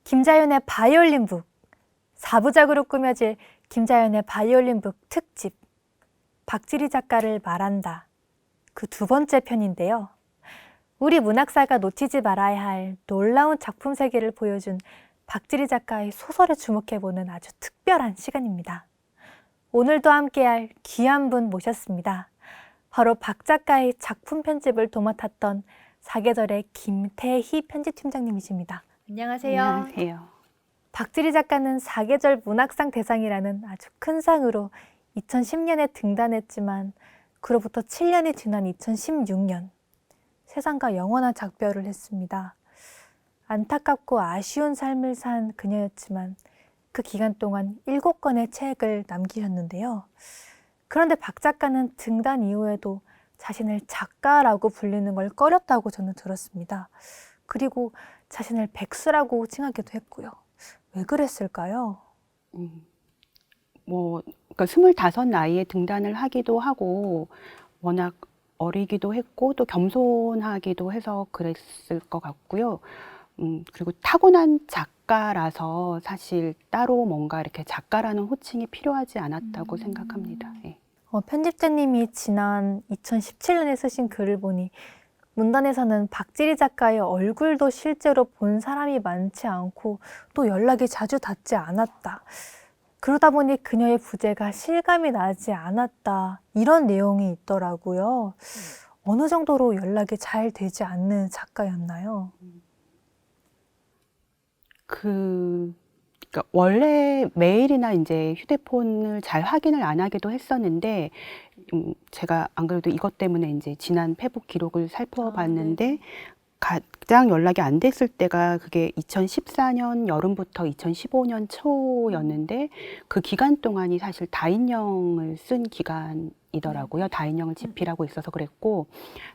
김자연의 바이올린북, 4부작으로 꾸며질 김자연의 바이올린북 특집, 박지리 작가를 말한다. 그 두 번째 편인데요. 우리 문학사가 놓치지 말아야 할 놀라운 작품 세계를 보여준 박지리 작가의 소설에 주목해보는 아주 특별한 시간입니다. 오늘도 함께할 귀한 분 모셨습니다. 바로 박 작가의 작품 편집을 도맡았던 사계절의 김태희 편집팀장님이십니다. 안녕하세요. 안녕하세요. 박지리 작가는 사계절 문학상 대상이라는 아주 큰 상으로 2010년에 등단했지만 그로부터 7년이 지난 2016년 세상과 영원한 작별을 했습니다. 안타깝고 아쉬운 삶을 산 그녀였지만 그 기간 동안 7권의 책을 남기셨는데요. 그런데 박 작가는 등단 이후에도 자신을 작가라고 불리는 걸 꺼렸다고 저는 들었습니다. 그리고 자신을 백수라고 칭하기도 했고요. 왜 그랬을까요? 그러니까 25 나이에 등단을 하기도 하고 워낙 어리기도 했고 또 겸손하기도 해서 그랬을 것 같고요. 그리고 타고난 작가라서 사실 따로 뭔가 이렇게 작가라는 호칭이 필요하지 않았다고 생각합니다. 예. 편집자님이 지난 2017년에 쓰신 글을 보니 문단에서는 박지리 작가의 얼굴도 실제로 본 사람이 많지 않고 또 연락이 자주 닿지 않았다. 그러다 보니 그녀의 부재가 실감이 나지 않았다. 이런 내용이 있더라고요. 어느 정도로 연락이 잘 되지 않는 작가였나요? 그러니까 원래 메일이나 이제 휴대폰을 잘 확인을 안 하기도 했었는데 제가 안 그래도 이것 때문에 이제 지난 페북 기록을 살펴봤는데 가장 연락이 안 됐을 때가 그게 2014년 여름부터 2015년 초였는데 그 기간 동안이 사실 다인형을 쓴 기간이더라고요. 다인형을 집필하고 있어서 그랬고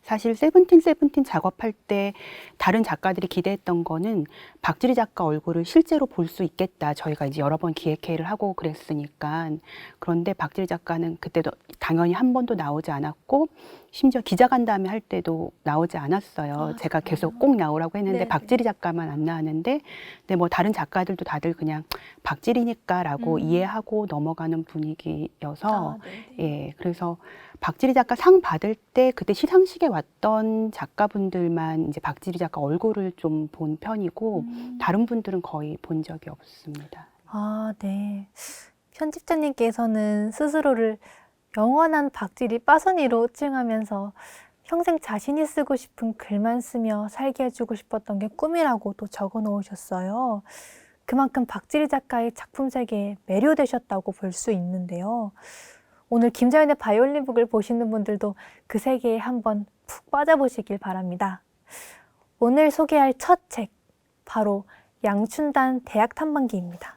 사실 세븐틴 작업할 때 다른 작가들이 기대했던 거는 박지리 작가 얼굴을 실제로 볼 수 있겠다. 저희가 이제 여러 번 기획회의를 하고 그랬으니까. 그런데 박지리 작가는 그때도 당연히 한 번도 나오지 않았고 심지어 기자간담회 할 때도 나오지 않았어요. 제가 계속 꼭 나오라고 했는데 네네. 박지리 작가만 안 나왔는데 근데 뭐 다른 작가들도 다들 그냥 박지리니까라고 이해하고 넘어가는 분위기여서 예, 그래서 박지리 작가 상 받을 때 그때 시상식에 왔던 작가분들만 이제 박지리 작가 얼굴을 좀 본 편이고 다른 분들은 거의 본 적이 없습니다. 아, 네. 편집자님께서는 스스로를 영원한 박지리 빠순이로 칭하면서 평생 자신이 쓰고 싶은 글만 쓰며 살게 해주고 싶었던 게 꿈이라고 또 적어 놓으셨어요. 그만큼 박지리 작가의 작품 세계에 매료되셨다고 볼 수 있는데요. 오늘 김자연의 바이올린북을 보시는 분들도 그 세계에 한번 푹 빠져보시길 바랍니다. 오늘 소개할 첫 책, 바로 양춘단 대학 탐방기입니다.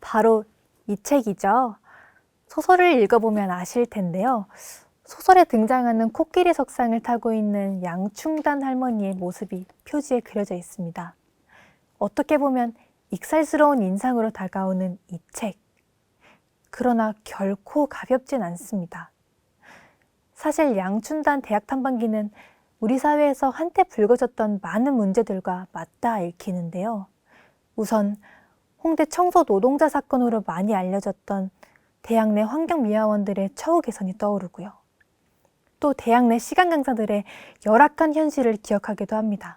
바로 이 책이죠. 소설을 읽어보면 아실 텐데요. 소설에 등장하는 코끼리 석상을 타고 있는 양충단 할머니의 모습이 표지에 그려져 있습니다. 어떻게 보면 익살스러운 인상으로 다가오는 이 책. 그러나 결코 가볍진 않습니다. 사실 양춘단 대학 탐방기는 우리 사회에서 한때 불거졌던 많은 문제들과 맞닿아 읽히는데요. 우선 홍대 청소 노동자 사건으로 많이 알려졌던 대학 내 환경미화원들의 처우 개선이 떠오르고요. 또 대학 내 시간 강사들의 열악한 현실을 기억하기도 합니다.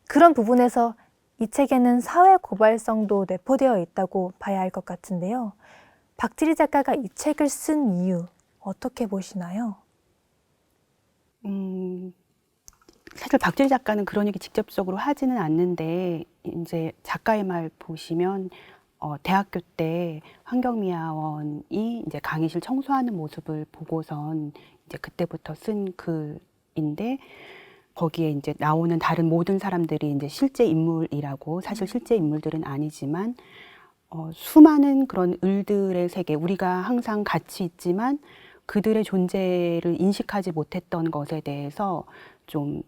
그런 부분에서 이 책에는 사회 고발성도 내포되어 있다고 봐야 할 것 같은데요. 박지리 작가가 이 책을 쓴 이유 어떻게 보시나요? 사실 박지리 작가는 그런 얘기 직접적으로 하지는 않는데 이제 작가의 말 보시면 대학교 때 환경미화원이 이제 강의실 청소하는 모습을 보고선 이제 그때부터 쓴 글인데 거기에 이제 나오는 다른 모든 사람들이 이제 실제 인물이라고 사실 실제 인물들은 아니지만 수많은 그런 을들의 세계, 우리가 항상 같이 있지만 그들의 존재를 인식하지 못했던 것에 대해서 좀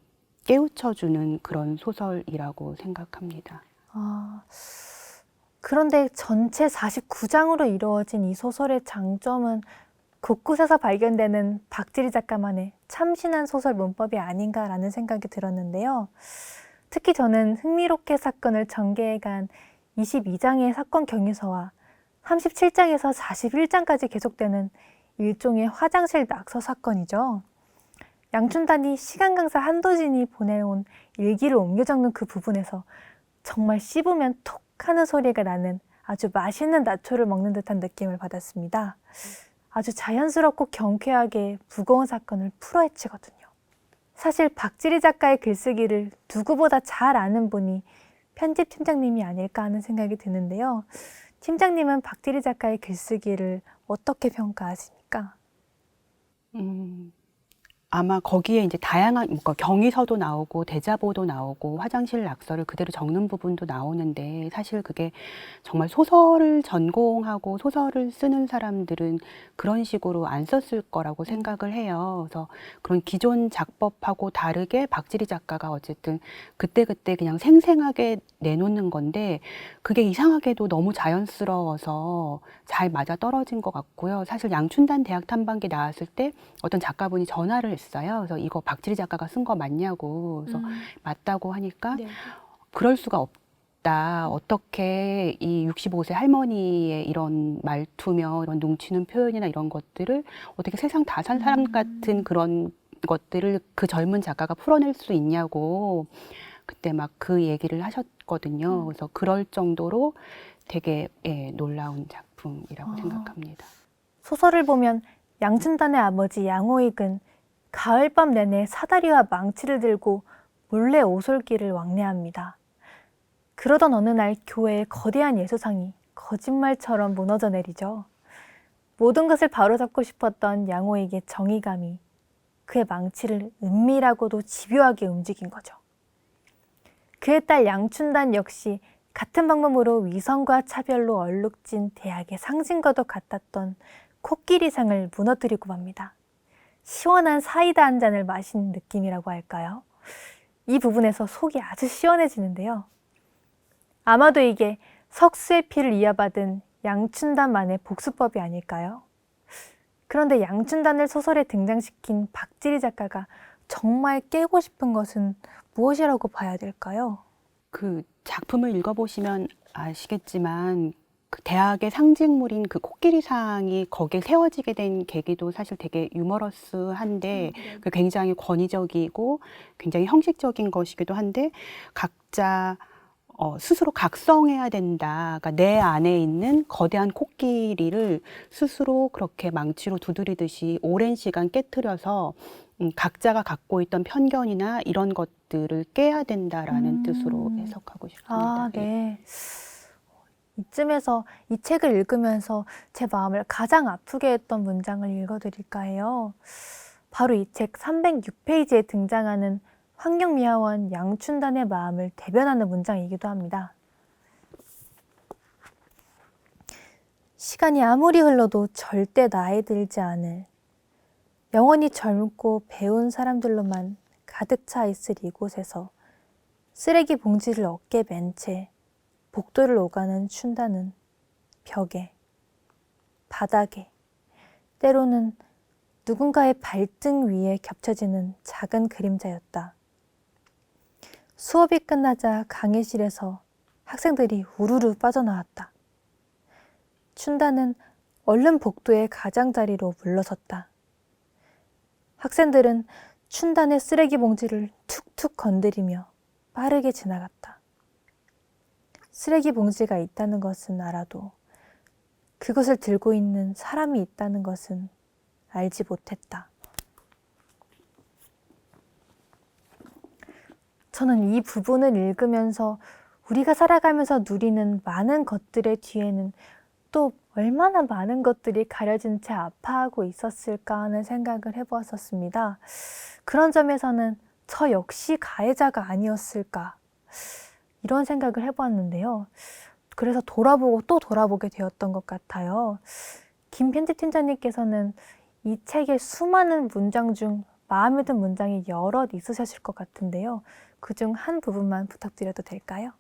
깨우쳐주는 그런 소설이라고 생각합니다. 그런데 전체 49장으로 이루어진 이 소설의 장점은 곳곳에서 발견되는 박지리 작가만의 참신한 소설 문법이 아닌가라는 생각이 들었는데요. 특히 저는 흥미롭게 사건을 전개해간 22장의 사건 경위서와 37장에서 41장까지 계속되는 일종의 화장실 낙서 사건이죠. 양춘단이 시간 강사 한도진이 보내온 일기를 옮겨 적는 그 부분에서 정말 씹으면 톡 하는 소리가 나는 아주 맛있는 나초를 먹는 듯한 느낌을 받았습니다. 아주 자연스럽고 경쾌하게 무거운 사건을 풀어헤치거든요. 사실 박지리 작가의 글쓰기를 누구보다 잘 아는 분이 편집 팀장님이 아닐까 하는 생각이 드는데요. 팀장님은 박지리 작가의 글쓰기를 어떻게 평가하십니까? 아마 거기에 이제 다양한 그러니까 경위서도 나오고 대자보도 나오고 화장실 낙서를 그대로 적는 부분도 나오는데 사실 그게 정말 소설을 전공하고 소설을 쓰는 사람들은 그런 식으로 안 썼을 거라고 생각을 해요. 그래서 그런 기존 작법하고 다르게 박지리 작가가 어쨌든 그때그때 그냥 생생하게 내놓는 건데 그게 이상하게도 너무 자연스러워서 잘 맞아 떨어진 것 같고요. 사실 양춘단 대학 탐방기 나왔을 때 어떤 작가분이 전화를 했어요. 그래서 이거 박지리 작가가 쓴 거 맞냐고. 그래서 맞다고 하니까 네. 그럴 수가 없다. 어떻게 이 65세 할머니의 이런 말투며 이런 눈치는 표현이나 이런 것들을 어떻게 세상 다 산 사람 같은 그런 것들을 그 젊은 작가가 풀어낼 수 있냐고 그때 막 그 얘기를 하셨거든요. 그래서 그럴 정도로 되게 놀라운 작품이라고 생각합니다. 소설을 보면 양춘단의 아버지 양호익은 가을밤 내내 사다리와 망치를 들고 몰래 오솔길을 왕래합니다. 그러던 어느 날 교회의 거대한 예수상이 거짓말처럼 무너져 내리죠. 모든 것을 바로잡고 싶었던 양호익의 정의감이 그의 망치를 은밀하고도 집요하게 움직인 거죠. 그의 딸 양춘단 역시 같은 방법으로 위선과 차별로 얼룩진 대학의 상징과도 같았던 코끼리상을 무너뜨리고 맙니다. 시원한 사이다 한 잔을 마신 느낌이라고 할까요? 이 부분에서 속이 아주 시원해지는데요. 아마도 이게 석수의 피를 이어받은 양춘단만의 복수법이 아닐까요? 그런데 양춘단을 소설에 등장시킨 박지리 작가가 정말 깨고 싶은 것은 무엇이라고 봐야 될까요? 그 작품을 읽어보시면 아시겠지만 그 대학의 상징물인 그 코끼리상이 거기에 세워지게 된 계기도 사실 되게 유머러스한데 그 굉장히 권위적이고 굉장히 형식적인 것이기도 한데 각자 스스로 각성해야 된다. 그러니까 내 안에 있는 거대한 코끼리를 스스로 그렇게 망치로 두드리듯이 오랜 시간 깨트려서 각자가 갖고 있던 편견이나 이런 것들을 깨야 된다라는 뜻으로 해석하고 싶습니다. 아, 네. 이쯤에서 이 책을 읽으면서 제 마음을 가장 아프게 했던 문장을 읽어드릴까 해요. 바로 이 책 306페이지에 등장하는 환경미화원 양춘단의 마음을 대변하는 문장이기도 합니다. 시간이 아무리 흘러도 절대 나이 들지 않을 영원히 젊고 배운 사람들로만 가득 차 있을 이곳에서 쓰레기 봉지를 어깨에 맨 채 복도를 오가는 춘단은 벽에, 바닥에, 때로는 누군가의 발등 위에 겹쳐지는 작은 그림자였다. 수업이 끝나자 강의실에서 학생들이 우르르 빠져나왔다. 춘다는 얼른 복도의 가장자리로 물러섰다. 학생들은 춘단의 쓰레기 봉지를 툭툭 건드리며 빠르게 지나갔다. 쓰레기 봉지가 있다는 것은 알아도 그것을 들고 있는 사람이 있다는 것은 알지 못했다. 저는 이 부분을 읽으면서 우리가 살아가면서 누리는 많은 것들의 뒤에는 또 얼마나 많은 것들이 가려진 채 아파하고 있었을까 하는 생각을 해보았었습니다. 그런 점에서는 저 역시 가해자가 아니었을까 이런 생각을 해보았는데요. 그래서 돌아보고 또 돌아보게 되었던 것 같아요. 김 편집팀장님께서는 이 책의 수많은 문장 중 마음에 든 문장이 여럿 있으셨을 것 같은데요. 그중 한 부분만 부탁드려도 될까요?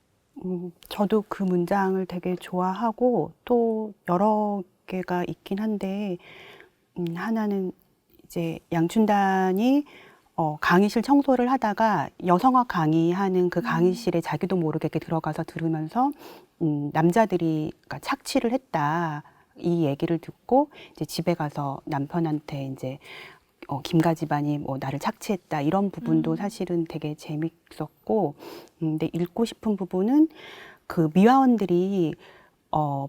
저도 그 문장을 되게 좋아하고 또 여러 개가 있긴 한데 하나는 이제 양춘단이 강의실 청소를 하다가 여성학 강의하는 그 강의실에 자기도 모르게 이렇게 들어가서 들으면서 남자들이 그러니까 착취를 했다 이 얘기를 듣고 이제 집에 가서 남편한테 이제 김가 집안이 뭐 나를 착취했다 이런 부분도 사실은 되게 재밌었고 근데 읽고 싶은 부분은 그 미화원들이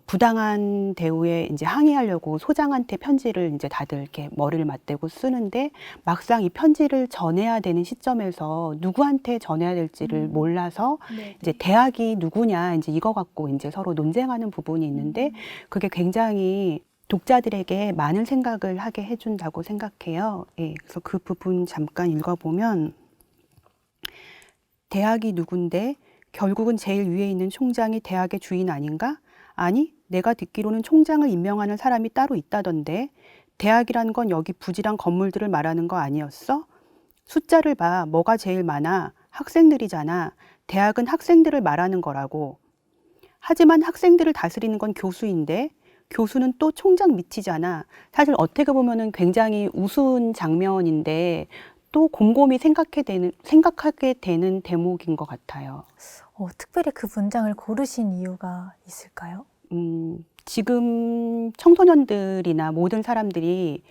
부당한 대우에 이제 항의하려고 소장한테 편지를 이제 다들 이렇게 머리를 맞대고 쓰는데 막상 이 편지를 전해야 되는 시점에서 누구한테 전해야 될지를 몰라서 이제 대학이 누구냐 이제 이거 갖고 이제 서로 논쟁하는 부분이 있는데 그게 굉장히 독자들에게 많은 생각을 하게 해준다고 생각해요. 예, 그래서 그 부분 잠깐 읽어보면 대학이 누군데 결국은 제일 위에 있는 총장이 대학의 주인 아닌가? 아니, 내가 듣기로는 총장을 임명하는 사람이 따로 있다던데 대학이란 건 여기 부지런 건물들을 말하는 거 아니었어? 숫자를 봐. 뭐가 제일 많아? 학생들이잖아. 대학은 학생들을 말하는 거라고. 하지만 학생들을 다스리는 건 교수인데 교수는 또 총장 밑이잖아. 사실 어떻게 보면은 굉장히 우스운 장면인데 또 곰곰이 생각하게 되는 대목인 것 같아요. 특별히 그 문장을 고르신 이유가 있을까요? 지금 청소년들이나 모든 사람들이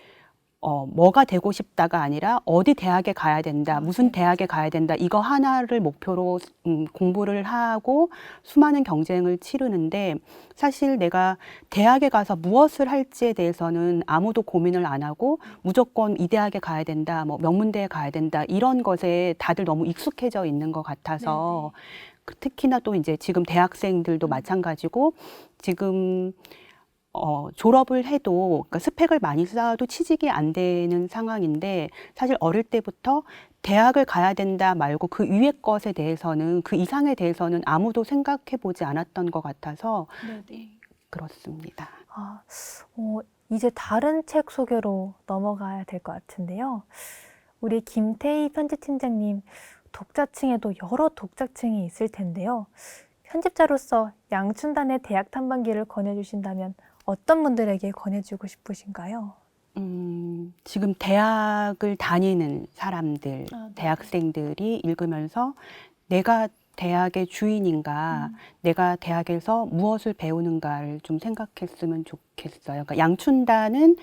뭐가 되고 싶다가 아니라 어디 대학에 가야 된다, 무슨 대학에 가야 된다, 이거 하나를 목표로 공부를 하고 수많은 경쟁을 치르는데 사실 내가 대학에 가서 무엇을 할지에 대해서는 아무도 고민을 안 하고 무조건 이 대학에 가야 된다, 뭐 명문대에 가야 된다, 이런 것에 다들 너무 익숙해져 있는 것 같아서 특히나 또 이제 지금 대학생들도 마찬가지고 지금 졸업을 해도 그러니까 스펙을 많이 쌓아도 취직이 안 되는 상황인데 사실 어릴 때부터 대학을 가야 된다 말고 그 위의 것에 대해서는 그 이상에 대해서는 아무도 생각해 보지 않았던 것 같아서 그렇습니다. 이제 다른 책 소개로 넘어가야 될 것 같은데요. 우리 김태희 편집팀장님 독자층에도 여러 독자층이 있을 텐데요. 편집자로서 양춘단의 대학 탐방기를 권해주신다면 어떤 분들에게 권해주고 싶으신가요? 지금 대학을 다니는 사람들, 대학생들이 읽으면서 내가 대학의 주인인가, 내가 대학에서 무엇을 배우는가를 좀 생각했으면 좋겠어요. 그러니까 양춘단은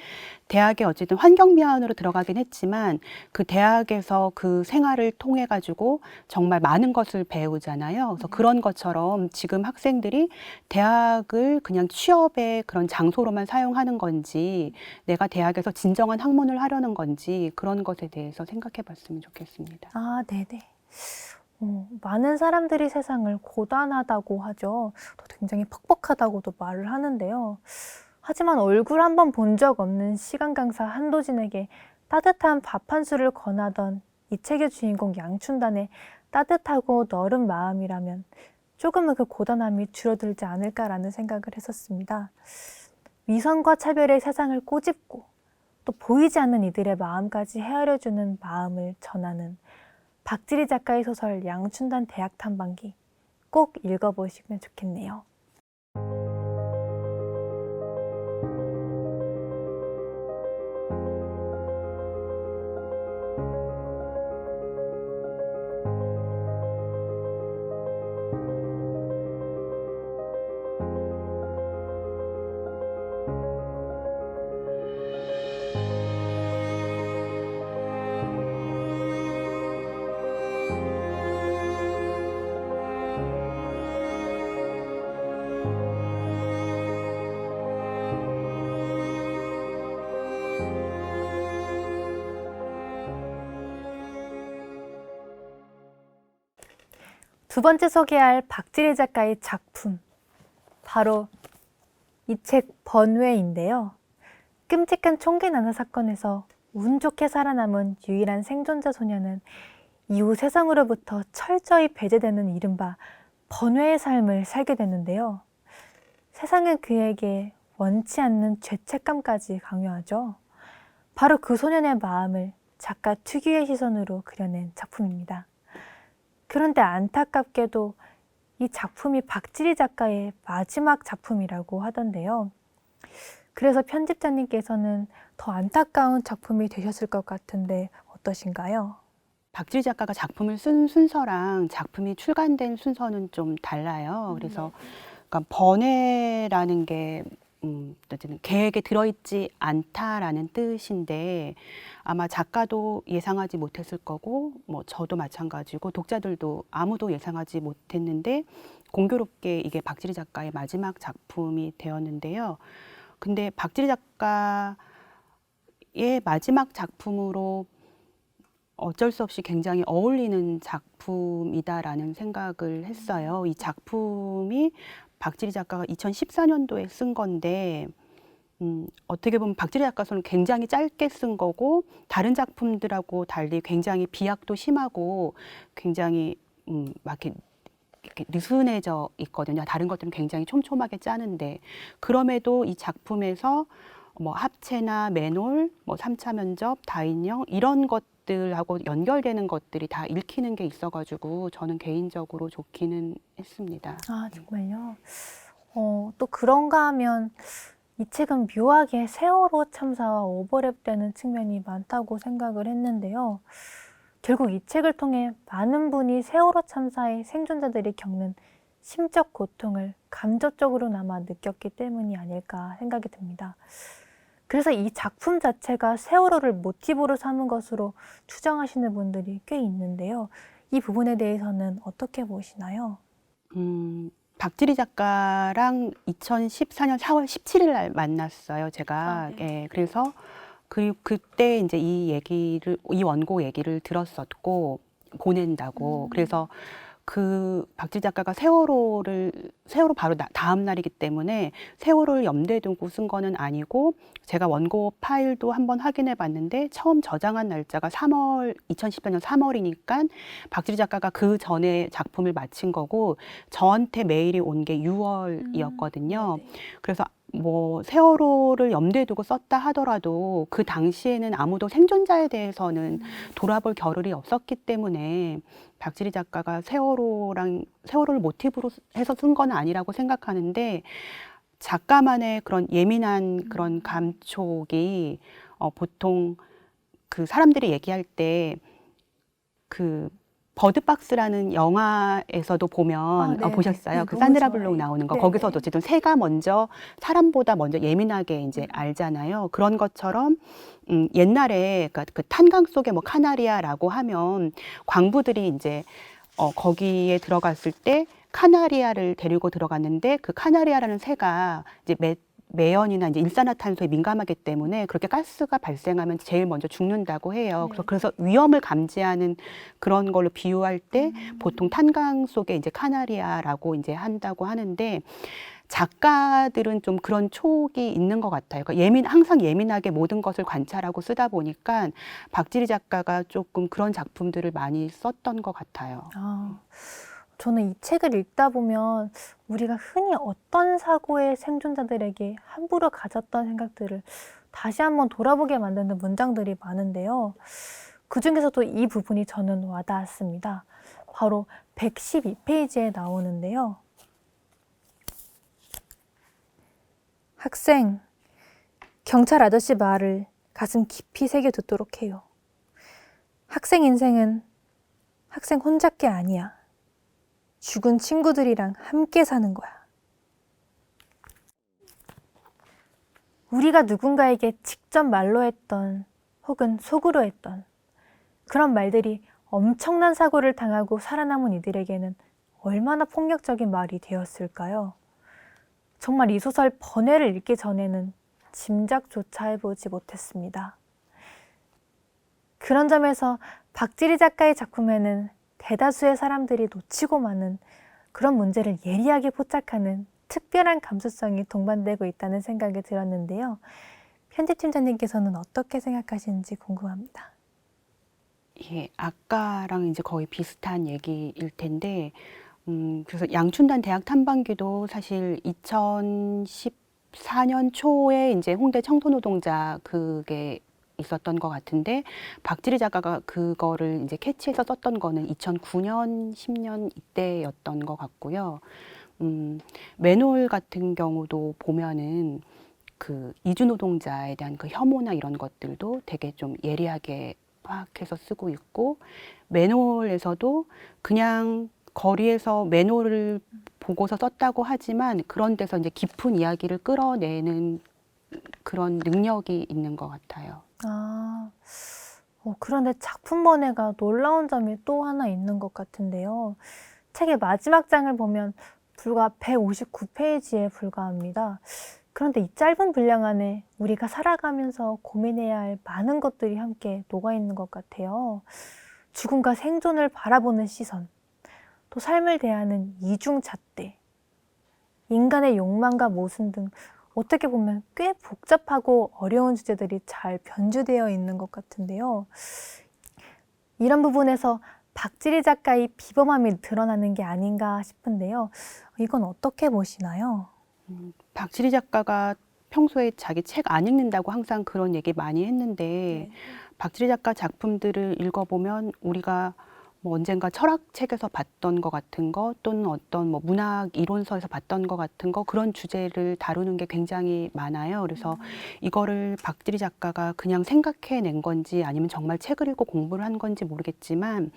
대학에 어쨌든 환경미화원으로 들어가긴 했지만 그 대학에서 그 생활을 통해 가지고 정말 많은 것을 배우잖아요. 그래서 그런 것처럼 지금 학생들이 대학을 그냥 취업의 그런 장소로만 사용하는 건지 내가 대학에서 진정한 학문을 하려는 건지 그런 것에 대해서 생각해 봤으면 좋겠습니다. 네네. 많은 사람들이 세상을 고단하다고 하죠. 또 굉장히 퍽퍽하다고도 말을 하는데요. 하지만 얼굴 한 번 본 적 없는 시간 강사 한도진에게 따뜻한 밥 한 술을 권하던 이 책의 주인공 양춘단의 따뜻하고 너른 마음이라면 조금은 그 고단함이 줄어들지 않을까라는 생각을 했었습니다. 위선과 차별의 세상을 꼬집고 또 보이지 않는 이들의 마음까지 헤아려주는 마음을 전하는 박지리 작가의 소설 양춘단 대학 탐방기 꼭 읽어보시면 좋겠네요. 두 번째 소개할 박지리 작가의 작품, 바로 이 책 번뇌인데요. 끔찍한 총기 난사 사건에서 운 좋게 살아남은 유일한 생존자 소녀는 이후 세상으로부터 철저히 배제되는 이른바 번뇌의 삶을 살게 되는데요. 세상은 그에게 원치 않는 죄책감까지 강요하죠. 바로 그 소년의 마음을 작가 특유의 시선으로 그려낸 작품입니다. 그런데 안타깝게도 이 작품이 박지리 작가의 마지막 작품이라고 하던데요. 그래서 편집자님께서는 더 안타까운 작품이 되셨을 것 같은데 어떠신가요? 박지리 작가가 작품을 쓴 순서랑 작품이 출간된 순서는 좀 달라요. 그래서 그러니까 번외라는 게 어쨌든 계획에 들어있지 않다라는 뜻인데 아마 작가도 예상하지 못했을 거고 뭐 저도 마찬가지고 독자들도 아무도 예상하지 못했는데 공교롭게 이게 박지리 작가의 마지막 작품이 되었는데요. 근데 박지리 작가의 마지막 작품으로 어쩔 수 없이 굉장히 어울리는 작품이다라는 생각을 했어요. 이 작품이 박지리 작가가 2014년도에 쓴 건데 어떻게 보면 박지리 작가서는 굉장히 짧게 쓴 거고 다른 작품들하고 달리 굉장히 비약도 심하고 굉장히 막 이렇게 느슨해져 있거든요. 다른 것들은 굉장히 촘촘하게 짜는데 그럼에도 이 작품에서 뭐 합체나 맨홀, 뭐 3차 면접, 다인형 이런 것들하고 연결되는 것들이 다 읽히는 게 있어가지고 저는 개인적으로 좋기는 했습니다. 아, 정말요? 또 그런가 하면 이 책은 묘하게 세월호 참사와 오버랩되는 측면이 많다고 생각을 했는데요. 결국 이 책을 통해 많은 분이 세월호 참사의 생존자들이 겪는 심적 고통을 감정적으로나마 느꼈기 때문이 아닐까 생각이 듭니다. 그래서 이 작품 자체가 세월호를 모티브로 삼은 것으로 추정하시는 분들이 꽤 있는데요. 이 부분에 대해서는 어떻게 보시나요? 박지리 작가랑 2014년 4월 17일 날 만났어요, 제가. 아, 네. 예, 그래서 그때 이제 이 원고 얘기를 들었었고, 보낸다고. 그래서 그 박지리 작가가 세월호 바로 다음 날이기 때문에 세월호를 염두에 두고 쓴 거는 아니고 제가 원고 파일도 한번 확인해 봤는데 처음 저장한 날짜가 2014년 3월이니까 박지리 작가가 그 전에 작품을 마친 거고 저한테 메일이 온 게 6월이었거든요. 그래서 뭐 세월호를 염두에 두고 썼다 하더라도 그 당시에는 아무도 생존자에 대해서는 돌아볼 겨를이 없었기 때문에 박지리 작가가 세월호를 모티브로 해서 쓴 건 아니라고 생각하는데 작가만의 그런 예민한 그런 감촉이 보통 그 사람들이 얘기할 때 그 버드박스라는 영화에서도 보면 네네. 보셨어요? 네, 그 너무 산드라 좋아해요. 블록 나오는 거. 네네. 거기서도 어쨌든 새가 사람보다 먼저 예민하게 이제 알잖아요. 그런 것처럼 옛날에 그러니까 그 탄광 속에 뭐 카나리아라고 하면 광부들이 이제 거기에 들어갔을 때 카나리아를 데리고 들어갔는데 그 카나리아라는 새가 이제 매연이나 이제 일산화탄소에 민감하기 때문에 그렇게 가스가 발생하면 제일 먼저 죽는다고 해요. 네. 그래서 위험을 감지하는 그런 걸로 비유할 때 보통 탄광 속에 이제 카나리아라고 이제 한다고 하는데 작가들은 좀 그런 촉이 있는 것 같아요. 그러니까 항상 예민하게 모든 것을 관찰하고 쓰다 보니까 박지리 작가가 조금 그런 작품들을 많이 썼던 것 같아요. 저는 이 책을 읽다 보면 우리가 흔히 어떤 사고의 생존자들에게 함부로 가졌던 생각들을 다시 한번 돌아보게 만드는 문장들이 많은데요. 그중에서도 이 부분이 저는 와닿았습니다. 바로 112페이지에 나오는데요. 학생, 경찰 아저씨 말을 가슴 깊이 새겨두도록 해요. 학생 인생은 학생 혼자 게 아니야. 죽은 친구들이랑 함께 사는 거야. 우리가 누군가에게 직접 말로 했던 혹은 속으로 했던 그런 말들이 엄청난 사고를 당하고 살아남은 이들에게는 얼마나 폭력적인 말이 되었을까요? 정말 이 소설 번뇌를 읽기 전에는 짐작조차 해보지 못했습니다. 그런 점에서 박지리 작가의 작품에는 대다수의 사람들이 놓치고 마는 그런 문제를 예리하게 포착하는 특별한 감수성이 동반되고 있다는 생각이 들었는데요. 편집팀장님께서는 어떻게 생각하시는지 궁금합니다. 예, 아까랑 이제 거의 비슷한 얘기일 텐데, 그래서 양춘단 대학 탐방기도 사실 2014년 초에 이제 홍대 청소노동자 그게 있었던 것 같은데, 박지리 작가가 그거를 이제 캐치해서 썼던 거는 2009년, 10년 이때였던 것 같고요. 맨홀 같은 경우도 보면은 그 이주 노동자에 대한 그 혐오나 이런 것들도 되게 좀 예리하게 파악해서 쓰고 있고, 맨홀에서도 그냥 거리에서 맨홀을 보고서 썼다고 하지만 그런 데서 이제 깊은 이야기를 끌어내는 그런 능력이 있는 것 같아요. 그런데 작품 번외가 놀라운 점이 또 하나 있는 것 같은데요. 책의 마지막 장을 보면 불과 159페이지에 불과합니다. 그런데 이 짧은 분량 안에 우리가 살아가면서 고민해야 할 많은 것들이 함께 녹아있는 것 같아요. 죽음과 생존을 바라보는 시선, 또 삶을 대하는 이중잣대, 인간의 욕망과 모순 등 어떻게 보면 꽤 복잡하고 어려운 주제들이 잘 변주되어 있는 것 같은데요. 이런 부분에서 박지리 작가의 비범함이 드러나는 게 아닌가 싶은데요. 이건 어떻게 보시나요? 박지리 작가가 평소에 자기 책 안 읽는다고 항상 그런 얘기 많이 했는데, 박지리 작가 작품들을 읽어보면 우리가 뭐 언젠가 철학책에서 봤던 것 같은 거 또는 어떤 뭐 문학 이론서에서 봤던 것 같은 거, 그런 주제를 다루는 게 굉장히 많아요. 그래서 이거를 박지리 작가가 그냥 생각해낸 건지 아니면 정말 책을 읽고 공부를 한 건지 모르겠지만,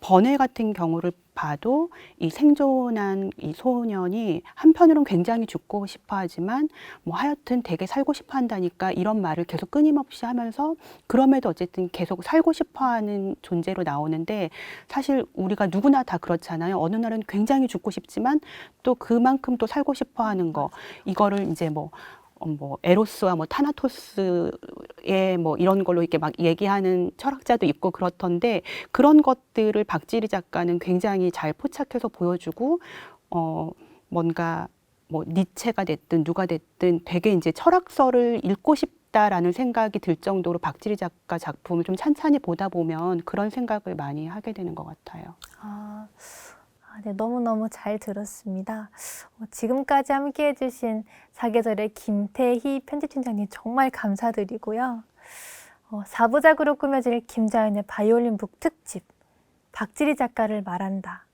번외 같은 경우를 봐도 이 생존한 이 소년이 한편으로는 굉장히 죽고 싶어 하지만 뭐 하여튼 되게 살고 싶어 한다니까 이런 말을 계속 끊임없이 하면서, 그럼에도 어쨌든 계속 살고 싶어 하는 존재로 나오는데, 사실 우리가 누구나 다 그렇잖아요. 어느 날은 굉장히 죽고 싶지만 또 그만큼 또 살고 싶어 하는 거, 이거를 이제 뭐 에로스와 뭐 타나토스의 뭐 이런 걸로 이렇게 막 얘기하는 철학자도 있고 그렇던데, 그런 것들을 박지리 작가는 굉장히 잘 포착해서 보여주고, 뭔가 뭐 니체가 됐든 누가 됐든 되게 이제 철학서를 읽고 싶다라는 생각이 들 정도로 박지리 작가 작품을 좀 찬찬히 보다 보면 그런 생각을 많이 하게 되는 것 같아요. 네, 너무너무 잘 들었습니다. 지금까지 함께 해주신 사계절의 김태희 편집팀장님 정말 감사드리고요. 4부작으로 꾸며질 김자연의 바이올린북 특집, 박지리 작가를 말한다.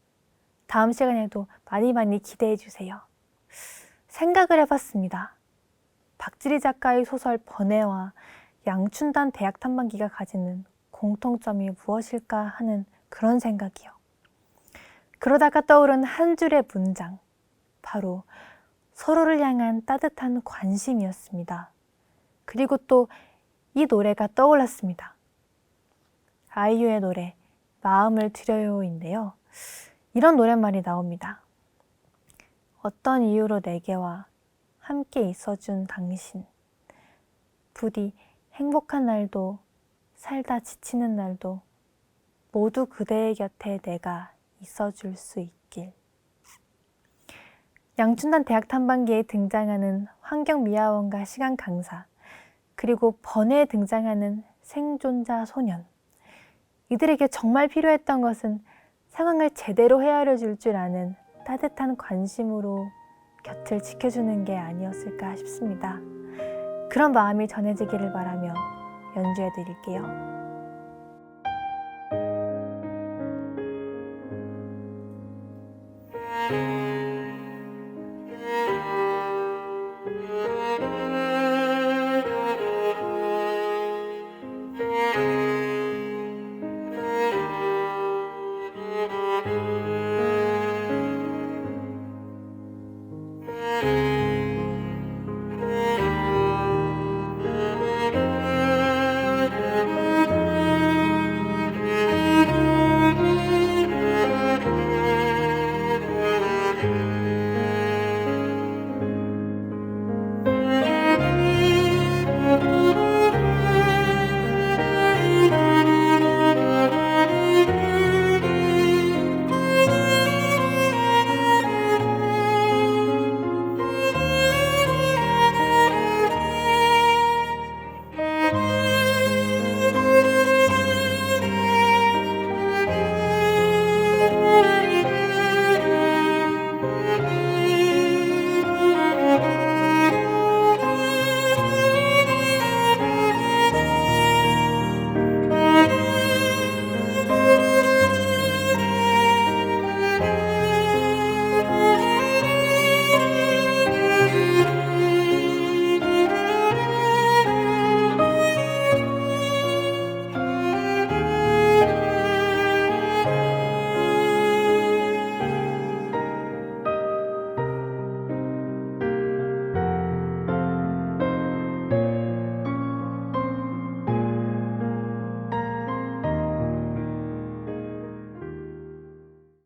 다음 시간에도 많이 많이 기대해 주세요. 생각을 해봤습니다. 박지리 작가의 소설 번외와 양춘단 대학 탐방기가 가지는 공통점이 무엇일까 하는 그런 생각이요. 그러다가 떠오른 한 줄의 문장, 바로 서로를 향한 따뜻한 관심이었습니다. 그리고 또 이 노래가 떠올랐습니다. 아이유의 노래 마음을 드려요인데요. 이런 노랫말이 나옵니다. 어떤 이유로 내게와 함께 있어준 당신, 부디 행복한 날도 살다 지치는 날도 모두 그대의 곁에 내가 있어줄 수 있길. 양춘단 대학 탐방기에 등장하는 환경미화원과 시간 강사, 그리고 번외에 등장하는 생존자 소년. 이들에게 정말 필요했던 것은 상황을 제대로 헤아려 줄 줄 아는 따뜻한 관심으로 곁을 지켜주는 게 아니었을까 싶습니다. 그런 마음이 전해지기를 바라며 연주해 드릴게요.